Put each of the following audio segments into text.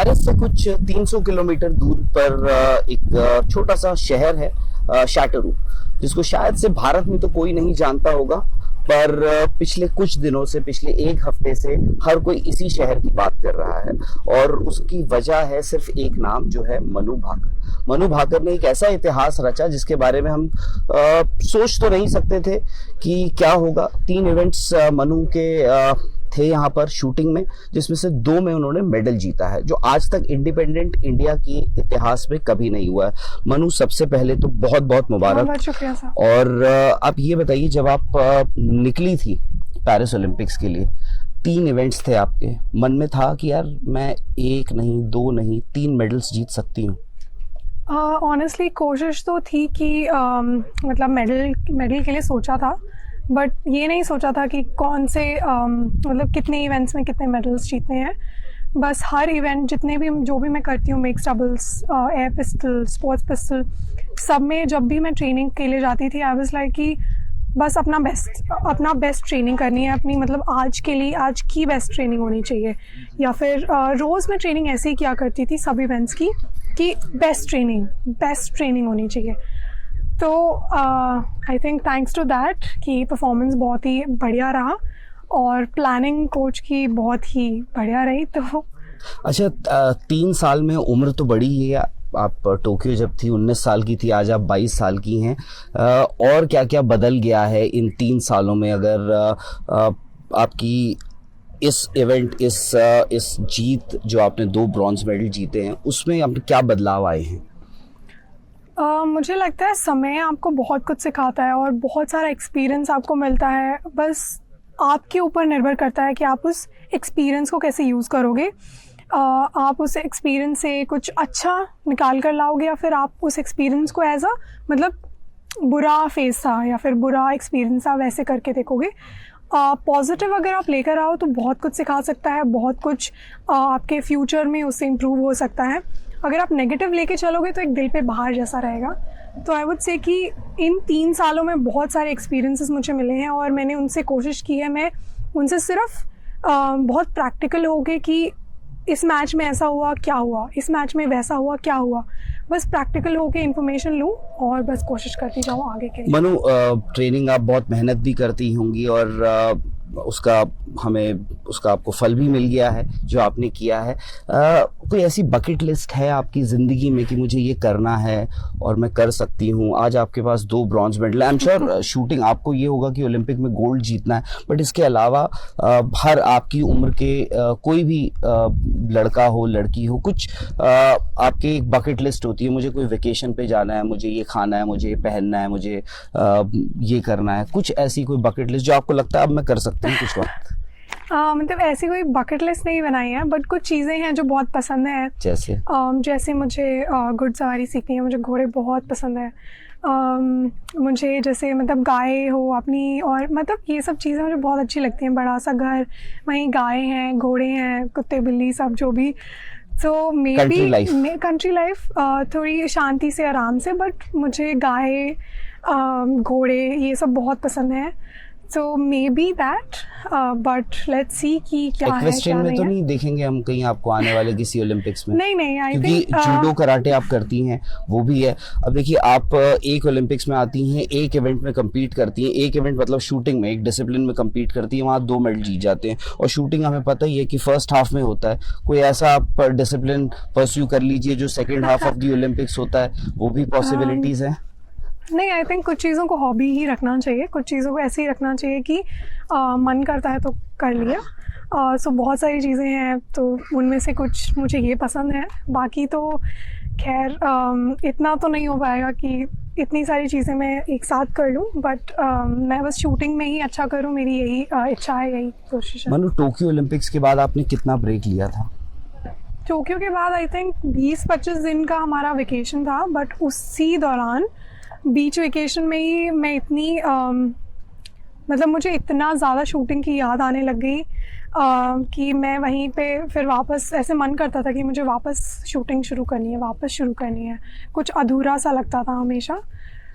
Paris से कुछ 300 kilometre दूर पर एक छोटा सा शहर है शैटरू, जिसको शायद से भारत में तो कोई नहीं जानता होगा, पर पिछले कुछ दिनों से, पिछले एक हफ्ते से हर कोई इसी शहर की बात कर रहा है। और उसकी वजह है सिर्फ एक नाम, जो है मनु भाकर। मनु भाकर ने एक ऐसा इतिहास रचा जिसके बारे में हम सोच तो नहीं सकते थे कि क्या होगा। 3 इवेंट्स मनु के थे यहाँ पर शूटिंग में, जिसमें से 2 में उन्होंने मेडल जीता है, जो आज तक इंडिपेंडेंट इंडिया की इतिहास में कभी नहीं हुआ है। मनु, सबसे पहले तो बहुत बहुत मुबारक। बहुत शुक्रिया सर। और आप ये बताइए, जब आप निकली थी पेरिस ओलंपिक्स के लिए, 3 इवेंट्स थे आपके, मन में था कि यार मैं 1 नहीं, 2 नहीं, 3 मेडल्स जीत सकती हूँ? ऑनेस्टली कोशिश तो थी कि मतलब मेडल के लिए सोचा था, बट ये नहीं सोचा था कि कौन से मतलब कितने इवेंट्स में कितने मेडल्स जीतने हैं। बस हर इवेंट जितने भी जो भी मैं करती हूँ, mix doubles, air pistol, sports pistol, सब में जब भी मैं ट्रेनिंग के लिए जाती थी, आई वाज लाइक कि बस अपना बेस्ट ट्रेनिंग करनी है अपनी, मतलब आज के लिए आज की बेस्ट ट्रेनिंग होनी चाहिए। या फिर रोज़ मैं ट्रेनिंग ऐसे ही किया करती थी सब इवेंट्स की, कि बेस्ट ट्रेनिंग होनी चाहिए। तो I think thanks to that कि परफॉर्मेंस बहुत ही बढ़िया रहा और प्लानिंग कोच की बहुत ही बढ़िया रही। तो अच्छा, 3 साल में उम्र तो बड़ी ही है। आप टोक्यो जब थी 19 साल की थी, आज आप 22 साल की हैं। और क्या क्या बदल गया है इन 3 सालों में? अगर आपकी इस इवेंट, इस जीत, जो आपने 2 ब्रॉन्ज मेडल जीते हैं, उसमें आपने क्या बदलाव आए हैं? मुझे लगता है समय आपको बहुत कुछ सिखाता है और बहुत सारा एक्सपीरियंस आपको मिलता है। बस आपके ऊपर निर्भर करता है कि आप उस एक्सपीरियंस को कैसे यूज़ करोगे। आप उस एक्सपीरियंस से कुछ अच्छा निकाल कर लाओगे, या फिर आप उस एक्सपीरियंस को एज अ मतलब बुरा फेस था या फिर बुरा एक्सपीरियंस था वैसे करके देखोगे। पॉजिटिव अगर आप लेकर आओ तो बहुत कुछ सिखा सकता है, बहुत कुछ आपके फ्यूचर में उससे इम्प्रूव हो सकता है। अगर आप नेगेटिव लेके चलोगे तो एक दिल पे बाहर जैसा रहेगा। तो आई वुड से कि इन 3 सालों में बहुत सारे एक्सपीरियंसेस मुझे मिले हैं और मैंने उनसे कोशिश की है, मैं उनसे सिर्फ बहुत प्रैक्टिकल हो गए कि इस मैच में ऐसा हुआ क्या हुआ, इस मैच में वैसा हुआ क्या हुआ। बस प्रैक्टिकल होके इन्फॉर्मेशन लूँ और बस कोशिश करती जाऊँ आगे के लिए। मनु, ट्रेनिंग आप बहुत मेहनत भी करती होंगी और उसका आपको फल भी मिल गया है जो आपने किया है। कोई ऐसी बकेट लिस्ट है आपकी ज़िंदगी में कि मुझे ये करना है और मैं कर सकती हूँ? आज आपके पास 2 bronze medal, I am sure shooting आपको ये होगा कि ओलंपिक में गोल्ड जीतना है, बट इसके अलावा हर आपकी उम्र के कोई भी लड़का हो, लड़की हो, कुछ आपकी एक बकेट लिस्ट होती है, मुझे कोई वेकेशन पे जाना है, मुझे ये खाना है, मुझे ये पहनना है, मुझे ये करना है। कुछ ऐसी कोई बकेट लिस्ट जो आपको लगता है अब मैं कर सकती हूँ कुछ वक्त? मतलब ऐसी कोई बकेट लिस्ट नहीं बनाई है, बट कुछ चीज़ें हैं जो बहुत पसंद है। जैसे मुझे घुड़सवारी सीखनी है, मुझे घोड़े बहुत पसंद है। मुझे जैसे मतलब गाय हो अपनी, और मतलब ये सब चीज़ें मुझे बहुत अच्छी लगती हैं। बड़ा सा घर, वहीं गाय हैं, घोड़े हैं, कुत्ते बिल्ली सब जो भी। तो मे बी कंट्री लाइफ थोड़ी शांति से, आराम से, बट मुझे गाय, घोड़े ये सब बहुत पसंद है। So maybe that, but let's see कि क्या है क्या में नहीं तो है। नहीं देखेंगे हम कहीं आपको आने वाले किसी ओलंपिक्स में? नहीं, आई क्योंकि थिंक जूडो कराटे आप करती हैं, वो भी है। अब देखिए, आप एक ओलंपिक्स में आती हैं, एक इवेंट में compete करती हैं, एक इवेंट मतलब शूटिंग में, एक डिसिप्लिन में compete करती हैं, वहाँ 2 मेडल जीत जाते हैं। और शूटिंग हमें पता ही है कि फर्स्ट हाफ में होता है। कोई ऐसा आप डिसिप्लिन परस्यू कर लीजिए जो second half of the Olympics होता है, वो भी पॉसिबिलिटीज हैं? नहीं, आई थिंक कुछ चीज़ों को हॉबी ही रखना चाहिए, कुछ चीज़ों को ऐसे ही रखना चाहिए कि मन करता है तो कर लिया। सो बहुत सारी चीज़ें हैं, तो उनमें से कुछ मुझे ये पसंद है। बाकी तो खैर इतना तो नहीं हो पाएगा कि इतनी सारी चीज़ें मैं एक साथ कर लूँ, बट मैं बस शूटिंग में ही अच्छा करूँ, मेरी यही इच्छा है, यही कोशिश है। मनु, टोक्यो ओलंपिक्स के बाद आपने कितना ब्रेक लिया था? टोक्यो के बाद आई थिंक 20-25 दिन का हमारा वेकेशन था, बट उसी दौरान बीच वेकेशन में ही मैं इतनी मतलब मुझे इतना ज़्यादा शूटिंग की याद आने लग गई कि मैं वहीं पे फिर वापस ऐसे मन करता था कि मुझे वापस शूटिंग शुरू करनी है, कुछ अधूरा सा लगता था हमेशा।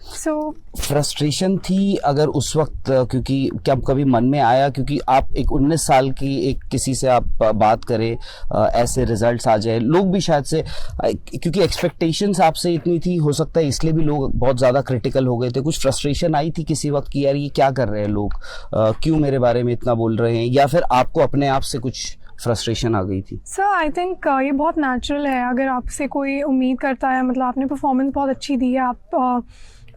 सो फ्रस्ट्रेशन थी अगर उस वक्त, क्योंकि क्या कभी मन में आया, क्योंकि आप एक 19 साल की एक किसी से आप बात करें, ऐसे रिजल्ट्स आ जाए, लोग भी शायद से, क्योंकि एक्सपेक्टेशंस आपसे इतनी थी, हो सकता है इसलिए भी लोग बहुत ज़्यादा क्रिटिकल हो गए थे, कुछ फ्रस्ट्रेशन आई थी किसी वक्त कि यार ये क्या कर रहे हैं लोग, क्यों मेरे बारे में इतना बोल रहे हैं, या फिर आपको अपने आप से कुछ फ्रस्ट्रेशन आ गई थी? सर आई थिंक ये बहुत नेचुरल है। अगर आपसे कोई उम्मीद करता है, मतलब आपने परफॉर्मेंस बहुत अच्छी दी है,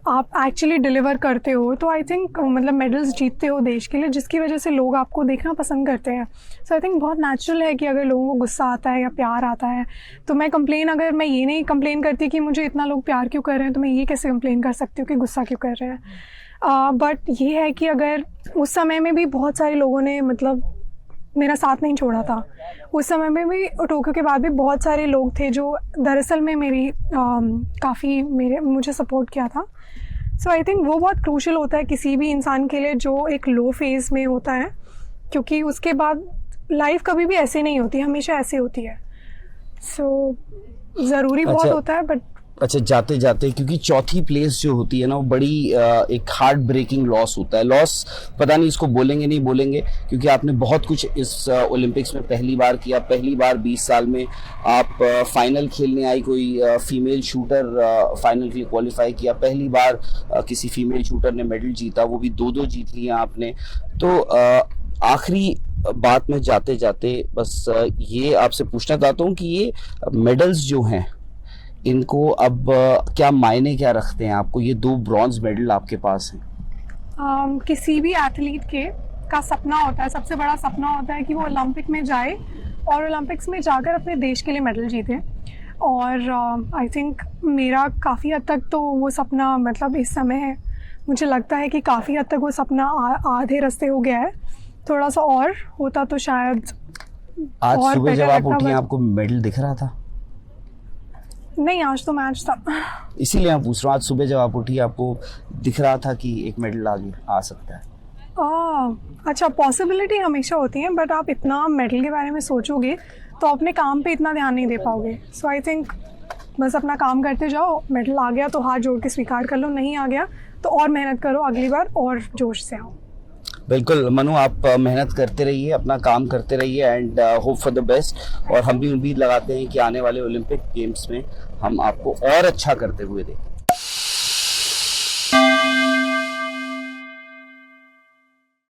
आप एक्चुअली डिलीवर करते हो, तो आई थिंक मतलब मेडल्स जीतते हो देश के लिए, जिसकी वजह से लोग आपको देखना पसंद करते हैं। सो आई थिंक बहुत नेचुरल है कि अगर लोगों को गुस्सा आता है या प्यार आता है, तो अगर मैं ये नहीं कंप्लेन करती कि मुझे इतना लोग प्यार क्यों कर रहे हैं, तो मैं ये कैसे कंप्लेन कर सकती हूँ कि गुस्सा क्यों कर रहे हैं। बट ये है कि अगर उस समय में भी बहुत सारे लोगों ने मतलब मेरा साथ नहीं छोड़ा था, उस समय में भी टोक्यो के बाद भी बहुत सारे लोग थे जो दरअसल में मेरी काफ़ी मुझे सपोर्ट किया था। सो आई थिंक वो बहुत क्रूशल होता है किसी भी इंसान के लिए जो एक लो फेज़ में होता है, क्योंकि उसके बाद लाइफ कभी भी ऐसे नहीं होती, हमेशा ऐसे होती है। सो ज़रूरी बहुत होता है। बट अच्छा, जाते जाते, क्योंकि चौथी प्लेस जो होती है ना, वो बड़ी एक हार्ट ब्रेकिंग लॉस होता है। लॉस पता नहीं इसको बोलेंगे नहीं बोलेंगे, क्योंकि आपने बहुत कुछ इस ओलंपिक्स में पहली बार किया, पहली बार 20 साल में आप फाइनल खेलने आई, कोई फीमेल शूटर फाइनल के लिए क्वालिफाई किया, पहली बार किसी फीमेल शूटर ने मेडल जीता, वो भी 2-2 जीत लिया आपने। तो आखिरी बात में जाते जाते बस ये आपसे पूछना चाहता हूँ कि ये मेडल्स जो हैं, इनको अब क्या मायने क्या रखते हैं आपको? ये 2 ब्रॉन्ज मेडल आपके पास हैं। किसी भी एथलीट का सपना होता है, सबसे बड़ा सपना होता है कि वो ओलंपिक में जाए और ओलंपिक्स में जाकर अपने देश के लिए मेडल जीते। और आई थिंक मेरा काफ़ी हद तक तो वो सपना, मतलब इस समय मुझे लगता है कि काफ़ी हद तक वो सपना आधे रास्ते हो गया है। थोड़ा सा और होता तो शायद आज और सुबह जब better आप लगता, उठी but आपको मेडल दिख रहा था? नहीं, आज तो मैच था। इसीलिए मैं पूछ रहा हूँ, आज सुबह जब आप उठी आपको दिख रहा था कि एक मेडल आगे आ सकता है? अच्छा, पॉसिबिलिटी हमेशा होती है, बट आप इतना मेडल के बारे में सोचोगे तो अपने काम पे इतना ध्यान नहीं दे पाओगे। सो आई थिंक बस अपना काम करते जाओ, मेडल आ गया तो हाथ जोड़ के स्वीकार कर लो, नहीं आ गया तो और मेहनत करो, अगली बार और जोश से आओ। बिल्कुल मनु, आप मेहनत करते रहिए, अपना काम करते रहिए, and hope for the best. और हम भी उम्मीद लगाते हैं कि आने वाले ओलंपिक गेम्स में हम आपको और अच्छा करते हुए देखें।